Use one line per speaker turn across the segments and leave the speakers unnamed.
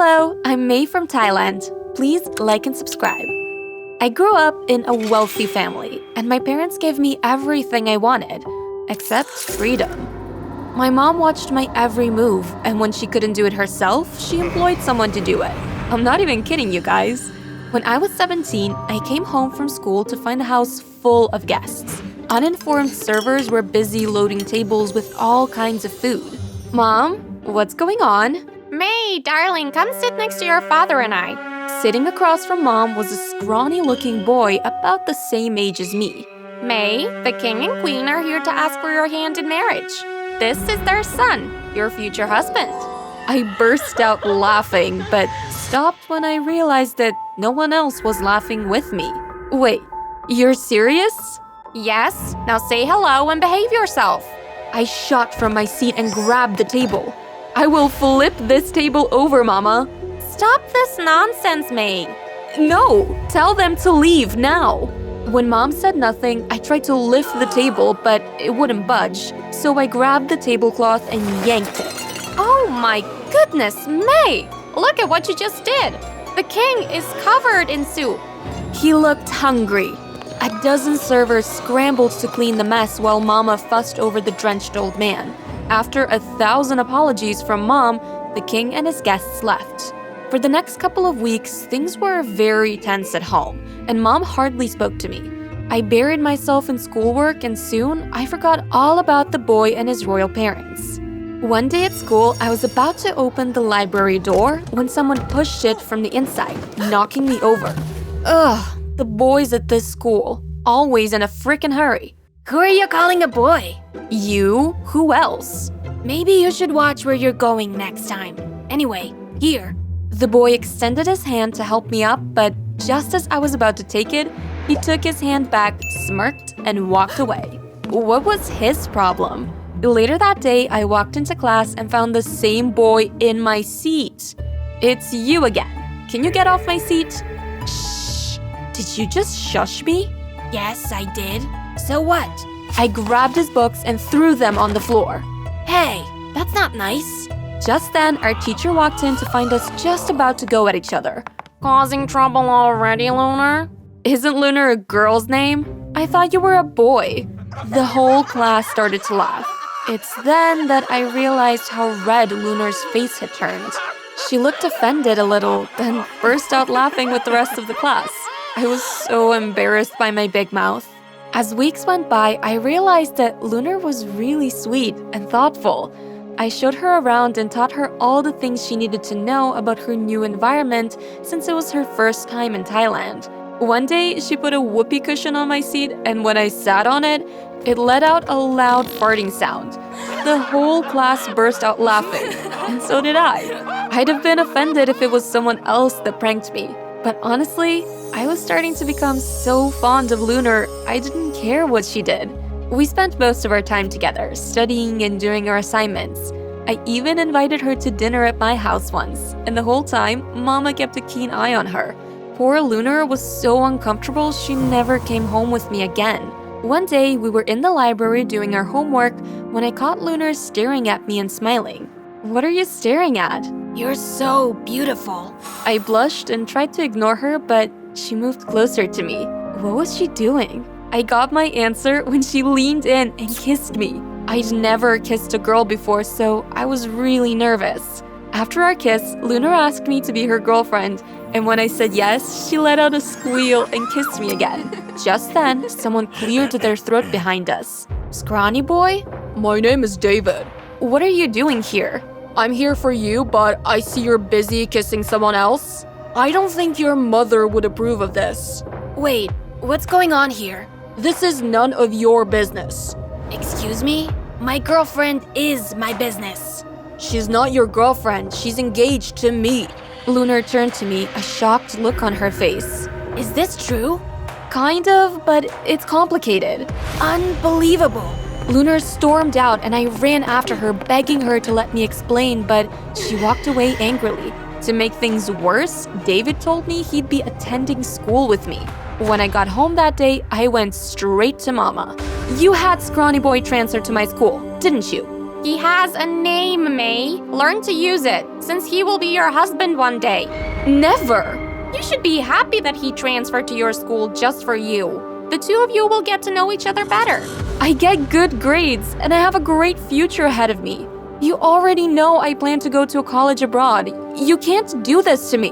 Hello, I'm May from Thailand. Please like and subscribe. I grew up in a wealthy family, and my parents gave me everything I wanted, except freedom. My mom watched my every move, and when she couldn't do it herself, she employed someone to do it. I'm not even kidding you guys. When I was 17, I came home from school to find the house full of guests. Uninformed servers were busy loading tables with all kinds of food. Mom, what's going on?
May, darling, come sit next to your father and I.
Sitting across from Mom was a scrawny-looking boy about the same age as me.
May, the king and queen are here to ask for your hand in marriage. This is their son, your future husband.
I burst out laughing, but stopped when I realized that no one else was laughing with me. Wait, you're serious?
Yes, now say hello and behave yourself.
I shot from my seat and grabbed the table. I will flip this table over, Mama.
Stop this nonsense, May.
No, tell them to leave now. When Mom said nothing, I tried to lift the table, but it wouldn't budge. So I grabbed the tablecloth and yanked it.
Oh my goodness, May! Look at what you just did. The king is covered in soup.
He looked hungry. A dozen servers scrambled to clean the mess while Mama fussed over the drenched old man. After 1,000 apologies from Mom, the king and his guests left. For the next couple of weeks, things were very tense at home, and Mom hardly spoke to me. I buried myself in schoolwork, and soon I forgot all about the boy and his royal parents. One day at school, I was about to open the library door when someone pushed it from the inside, knocking me over. Ugh, the boys at this school, always in a frickin' hurry.
Who are you calling a boy?
You? Who else?
Maybe you should watch where you're going next time. Anyway, here.
The boy extended his hand to help me up, but just as I was about to take it, he took his hand back, smirked, and walked away. What was his problem? Later that day, I walked into class and found the same boy in my seat. It's you again. Can you get off my seat? Shh. Did you just shush me?
Yes, I did. So what?
I grabbed his books and threw them on the floor.
Hey, that's not nice.
Just then, our teacher walked in to find us just about to go at each other.
Causing trouble already, Lunar?
Isn't Lunar a girl's name? I thought you were a boy. The whole class started to laugh. It's then that I realized how red Lunar's face had turned. She looked offended a little, then burst out laughing with the rest of the class. I was so embarrassed by my big mouth. As weeks went by, I realized that Lunar was really sweet and thoughtful. I showed her around and taught her all the things she needed to know about her new environment since it was her first time in Thailand. One day, she put a whoopee cushion on my seat, and when I sat on it, it let out a loud farting sound. The whole class burst out laughing, and so did I. I'd have been offended if it was someone else that pranked me. But honestly, I was starting to become so fond of Lunar, I didn't care what she did. We spent most of our time together, studying and doing our assignments. I even invited her to dinner at my house once, and the whole time, Mama kept a keen eye on her. Poor Lunar was so uncomfortable she never came home with me again. One day, we were in the library doing our homework when I caught Lunar staring at me and smiling. What are you staring at?
You're so beautiful.
I blushed and tried to ignore her, but she moved closer to me. What was she doing? I got my answer when she leaned in and kissed me. I'd never kissed a girl before, so I was really nervous. After our kiss, Lunar asked me to be her girlfriend, and when I said yes, she let out a squeal and kissed me again. Just then, someone cleared their throat behind us. Scrawny boy?
My name is David.
What are you doing here?
I'm here for you, but I see you're busy kissing someone else. I don't think your mother would approve of this.
Wait, what's going on here?
This is none of your business.
Excuse me? My girlfriend is my business.
She's not your girlfriend. She's engaged to me.
Lunar turned to me, a shocked look on her face.
Is this true?
Kind of, but it's complicated.
Unbelievable.
Lunar stormed out and I ran after her, begging her to let me explain, but she walked away angrily. To make things worse, David told me he'd be attending school with me. When I got home that day, I went straight to Mama. You had Scrawny Boy transferred to my school, didn't you?
He has a name, May. Learn to use it, since he will be your husband one day.
Never!
You should be happy that he transferred to your school just for you. The two of you will get to know each other better.
I get good grades, and I have a great future ahead of me. You already know I plan to go to a college abroad. You can't do this to me.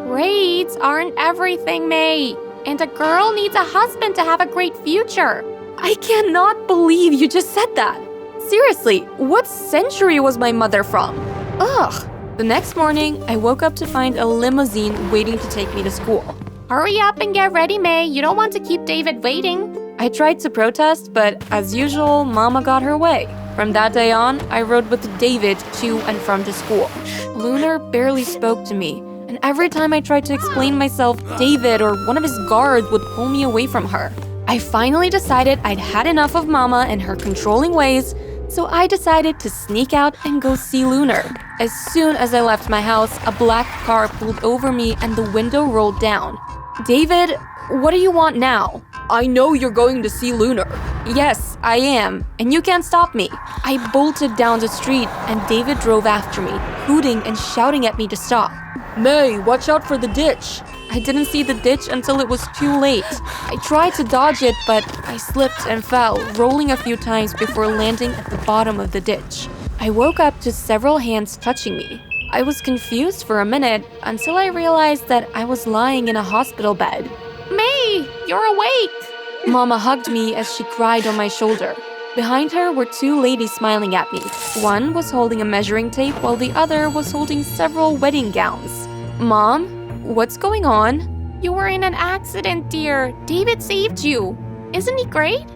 Grades aren't everything, May. And a girl needs a husband to have a great future.
I cannot believe you just said that. Seriously, what century was my mother from? Ugh. The next morning, I woke up to find a limousine waiting to take me to school.
Hurry up and get ready, May. You don't want to keep David waiting.
I tried to protest, but as usual, Mama got her way. From that day on, I rode with David to and from to school. Lunar barely spoke to me, and every time I tried to explain myself, David or one of his guards would pull me away from her. I finally decided I'd had enough of Mama and her controlling ways, so I decided to sneak out and go see Lunar. As soon as I left my house, a black car pulled over me and the window rolled down. David, what do you want now?
I know you're going to see Lunar.
Yes, I am, and you can't stop me. I bolted down the street and David drove after me, hooting and shouting at me to stop.
May, watch out for the ditch.
I didn't see the ditch until it was too late. I tried to dodge it, but I slipped and fell, rolling a few times before landing at the bottom of the ditch. I woke up to several hands touching me. I was confused for a minute until I realized that I was lying in a hospital bed.
May, you're awake.
Mama hugged me as she cried on my shoulder. Behind her were two ladies smiling at me. One was holding a measuring tape while the other was holding several wedding gowns. Mom, what's going on?
You were in an accident, dear. David saved you. Isn't he great?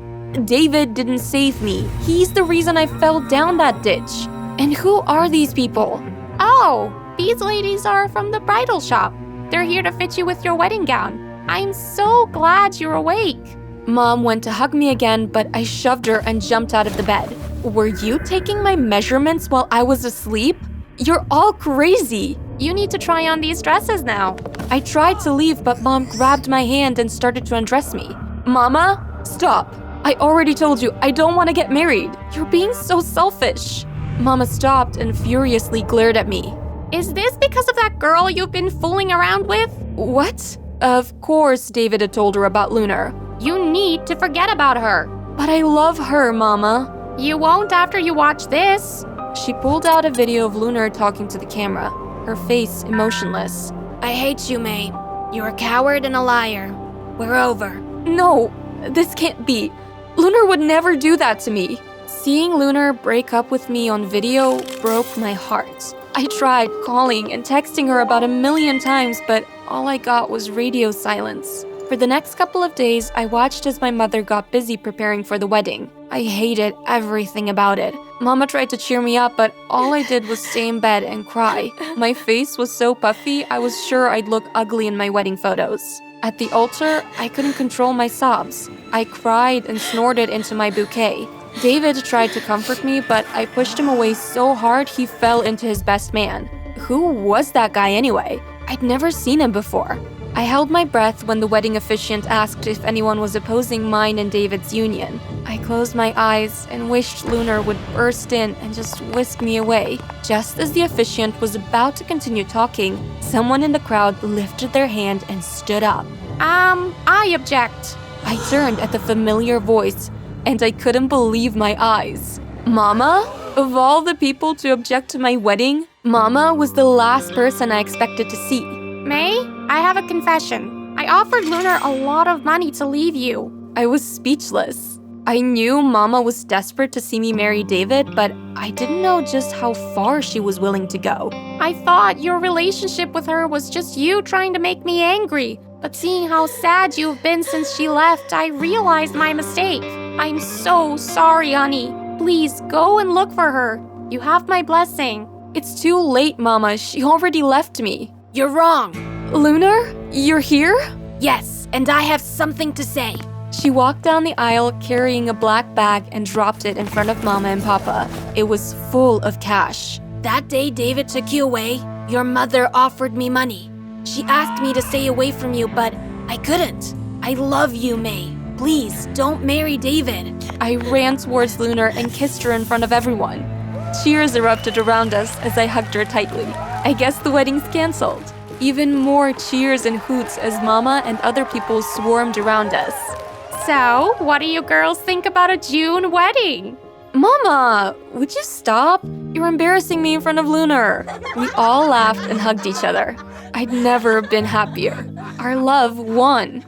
David didn't save me. He's the reason I fell down that ditch. And who are these people?
Oh, these ladies are from the bridal shop. They're here to fit you with your wedding gown. I'm so glad you're awake.
Mom went to hug me again, but I shoved her and jumped out of the bed. Were you taking my measurements while I was asleep? You're all crazy.
You need to try on these dresses now.
I tried to leave, but Mom grabbed my hand and started to undress me. Mama, stop. I already told you I don't want to get married. You're being so selfish. Mama stopped and furiously glared at me.
Is this because of that girl you've been fooling around with?
What? Of course David had told her about Lunar.
You need to forget about her.
But I love her, Mama.
You won't after you watch this.
She pulled out a video of Lunar talking to the camera, her face emotionless.
I hate you, May. You're a coward and a liar. We're over.
No, this can't be. Lunar would never do that to me. Seeing Lunar break up with me on video broke my heart. I tried calling and texting her about 1,000,000 times, but all I got was radio silence. For the next couple of days, I watched as my mother got busy preparing for the wedding. I hated everything about it. Mama tried to cheer me up, but all I did was stay in bed and cry. My face was so puffy, I was sure I'd look ugly in my wedding photos. At the altar, I couldn't control my sobs. I cried and snorted into my bouquet. David tried to comfort me, but I pushed him away so hard he fell into his best man. Who was that guy anyway? I'd never seen him before. I held my breath when the wedding officiant asked if anyone was opposing mine and David's union. I closed my eyes and wished Lunar would burst in and just whisk me away. Just as the officiant was about to continue talking, someone in the crowd lifted their hand and stood up.
I object.
I turned at the familiar voice, and I couldn't believe my eyes. Mama? Of all the people to object to my wedding, Mama was the last person I expected to see.
May, I have a confession. I offered Lunar a lot of money to leave you.
I was speechless. I knew Mama was desperate to see me marry David, but I didn't know just how far she was willing to go.
I thought your relationship with her was just you trying to make me angry. But seeing how sad you've been since she left, I realized my mistake. I'm so sorry, honey. Please go and look for her. You have my blessing.
It's too late, Mama. She already left me.
You're wrong.
Lunar, you're here?
Yes, and I have something to say.
She walked down the aisle carrying a black bag and dropped it in front of Mama and Papa. It was full of cash.
That day David took you away, your mother offered me money. She asked me to stay away from you, but I couldn't. I love you, May. Please, don't marry David.
I ran towards Lunar and kissed her in front of everyone. Cheers erupted around us as I hugged her tightly. I guess the wedding's canceled. Even more cheers and hoots as Mama and other people swarmed around us.
So, what do you girls think about a June wedding?
Mama, would you stop? You're embarrassing me in front of Lunar. We all laughed and hugged each other. I'd never been happier. Our love won.